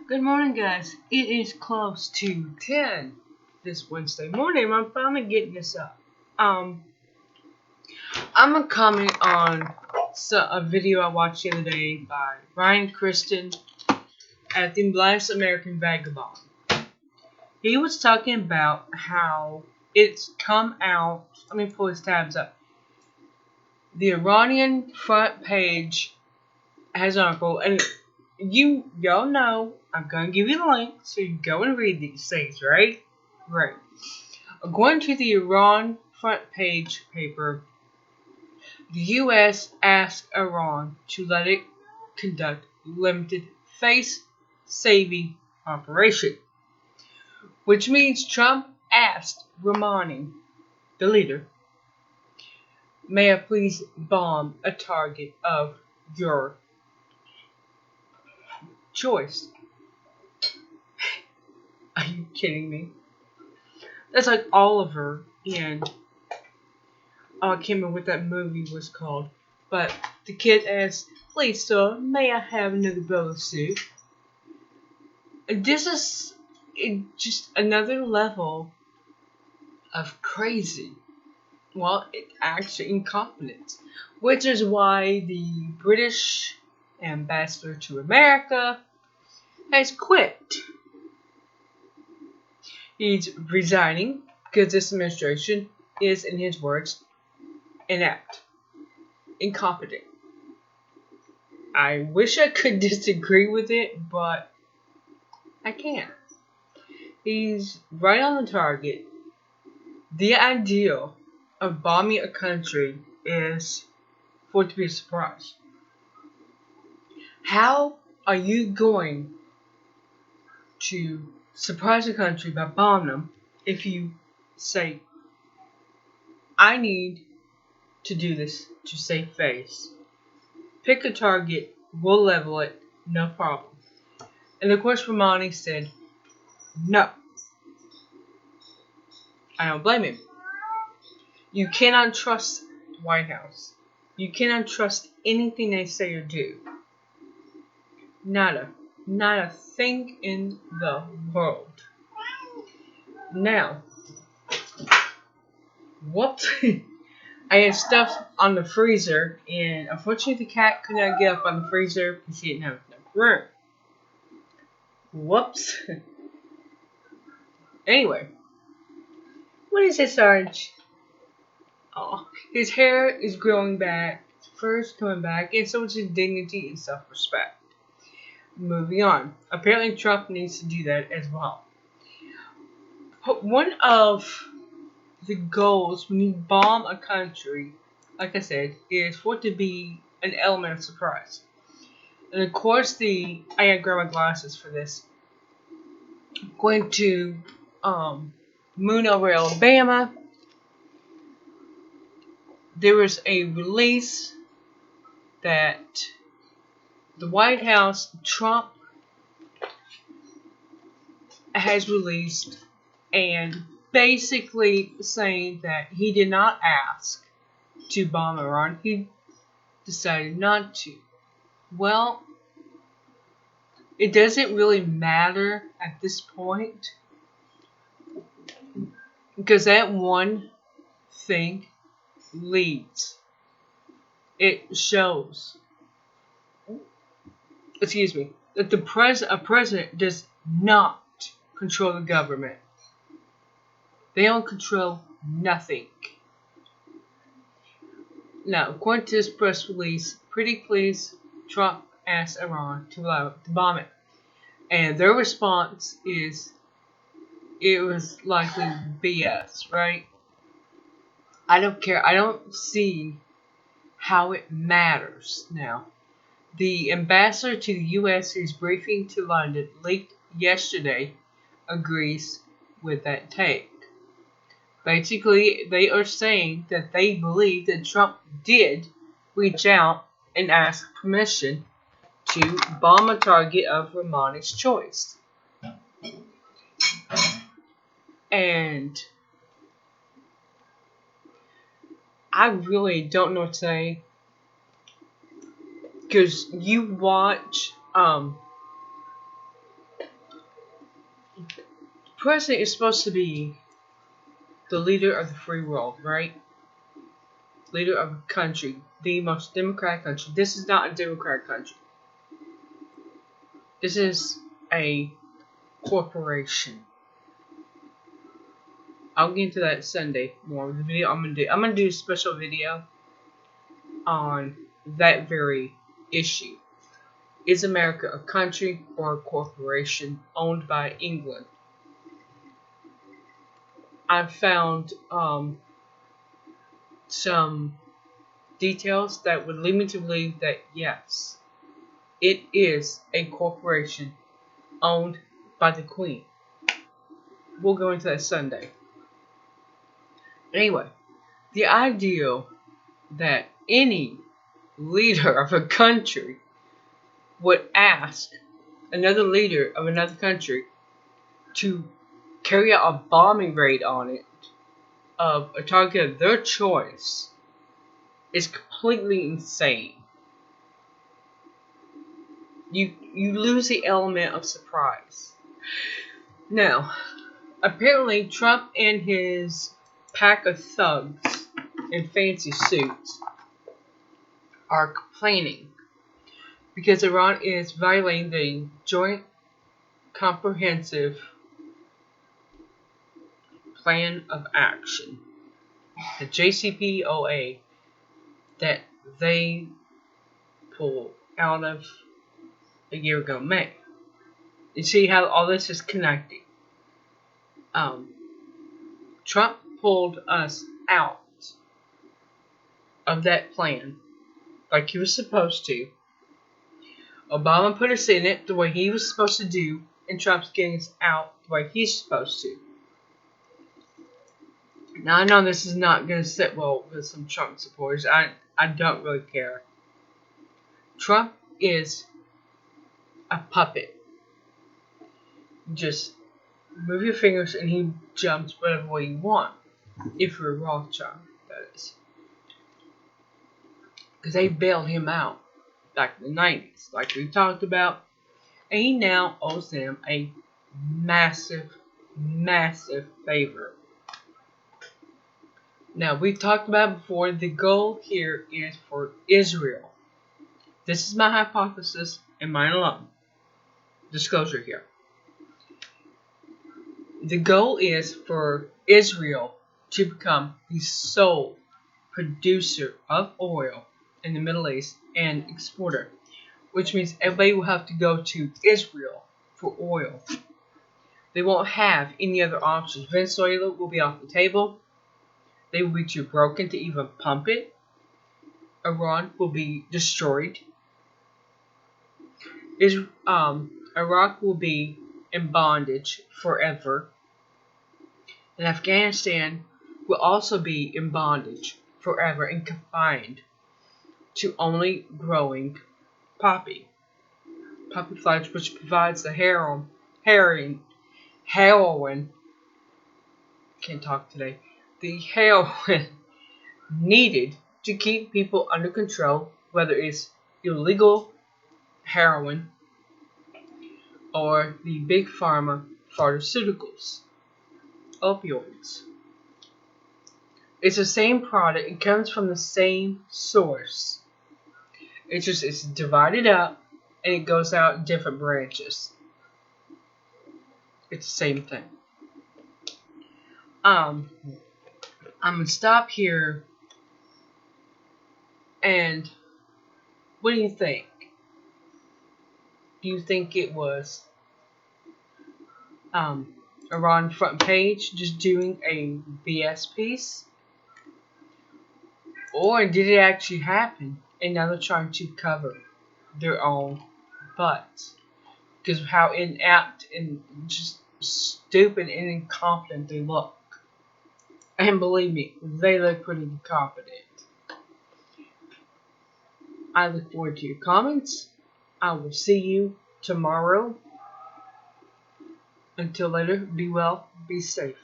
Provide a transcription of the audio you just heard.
Good morning, guys. It is close to 10 this Wednesday morning. I'm finally getting this up. I'm gonna comment on a video I watched the other day by Ryan Cristian at the Last American Vagabond. He was talking about how it's come out. Let me pull his tabs up. The Iranian front page has an article, and y'all know I'm gonna give you the link so you go and read these things, right? Right. According to the Iran front page paper, the U.S. asked Iran to let it conduct limited face-saving operation, which means Trump asked Rouhani, the leader, "May I please bomb a target of your choice?" Are you kidding me? That's like Oliver in, I can't remember what that movie was called, but the kid asks, "Please, sir, may I have another bowl of soup?" This is just another level of crazy. Well, it's actually incompetence, which is why the British ambassador to America has quit. He's resigning because this administration is, in his words, inept, incompetent. I wish I could disagree with it, but I can't. He's right on the target. The ideal of bombing a country is for it to be a surprise. How are you going to surprise a country by bombing them if you say, "I need to do this to save face. Pick a target, we'll level it, no problem." And of course Rouhani said, "No." I don't blame him. You cannot trust the White House. You cannot trust anything they say or do. Nada. Not a thing in the world. Now, whoops. I had stuff on the freezer, and unfortunately the cat could not get up on the freezer because he didn't have enough room. Whoops. Anyway, what is it, Sarge? Oh, his hair is growing back, his fur is coming back, and so is his dignity and self-respect. Moving on. Apparently Trump needs to do that as well. But one of the goals when you bomb a country, like I said, is for it to be an element of surprise. And of course I gotta grab my glasses for this. Going to Moon over Alabama, there was a release that the White House, Trump, has released, and basically saying that he did not ask to bomb Iran. He decided not to. Well, it doesn't really matter at this point, because that one thing leads. It shows, that a president does not control the government. They don't control nothing. Now, according to this press release, pretty please, Trump asked Iran to allow it to bomb it. And their response is, it was likely BS, right? I don't care. I don't see how it matters now. The ambassador to the U.S. who's briefing to London leaked yesterday agrees with that take. Basically, they are saying that they believe that Trump did reach out and ask permission to bomb a target of Rouhani's choice. And I really don't know what to say, because you watch The president is supposed to be the leader of the free world, right? Leader of a country, the most democratic country. This is not a democratic country. This is a corporation. I'll get into that Sunday more. The video I'm gonna do a special video on that very issue. Is America a country or a corporation owned by England? I've found some details that would lead me to believe that yes, it is a corporation owned by the Queen. We'll go into that Sunday. Anyway, the idea that any leader of a country would ask another leader of another country to carry out a bombing raid on it of a target of their choice is completely insane. You lose the element of surprise. Now, apparently Trump and his pack of thugs in fancy suits are complaining because Iran is violating the Joint Comprehensive Plan of Action, the JCPOA, that they pulled out of a year ago, May. You see how all this is connected. Trump pulled us out of that plan like he was supposed to. Obama put us in it the way he was supposed to do, and Trump's getting us out the way he's supposed to. Now, I know this is not going to sit well with some Trump supporters. I don't really care. Trump is a puppet. Just move your fingers and he jumps whatever way you want. If you're a Rothschild, that is. Because they bailed him out back in the 90s, like we talked about. And he now owes them a massive, massive favor. Now, we've talked about it before, the goal here is for Israel. This is my hypothesis and mine alone. Disclosure here. The goal is for Israel to become the sole producer of oil in the Middle East and exporter, which means everybody will have to go to Israel for oil. They won't have any other options. Venezuela will be off the table. They will be too broken to even pump it. Iran will be destroyed. Iraq will be in bondage forever. And Afghanistan will also be in bondage forever and confined to only growing poppy flags, which provides the heroin, can't talk today, the heroin needed to keep people under control, whether it's illegal heroin or the big pharma pharmaceuticals, opioids. It's the same product. It comes from the same source. It's divided up and it goes out in different branches. It's the same thing. I'm gonna stop here. And what do you think? Do you think it was Iran front page just doing a BS piece? Or did it actually happen and now they're trying to cover their own butts? Because of how inept and just stupid and incompetent they look. And believe me, they look pretty incompetent. I look forward to your comments. I will see you tomorrow. Until later, be well, be safe.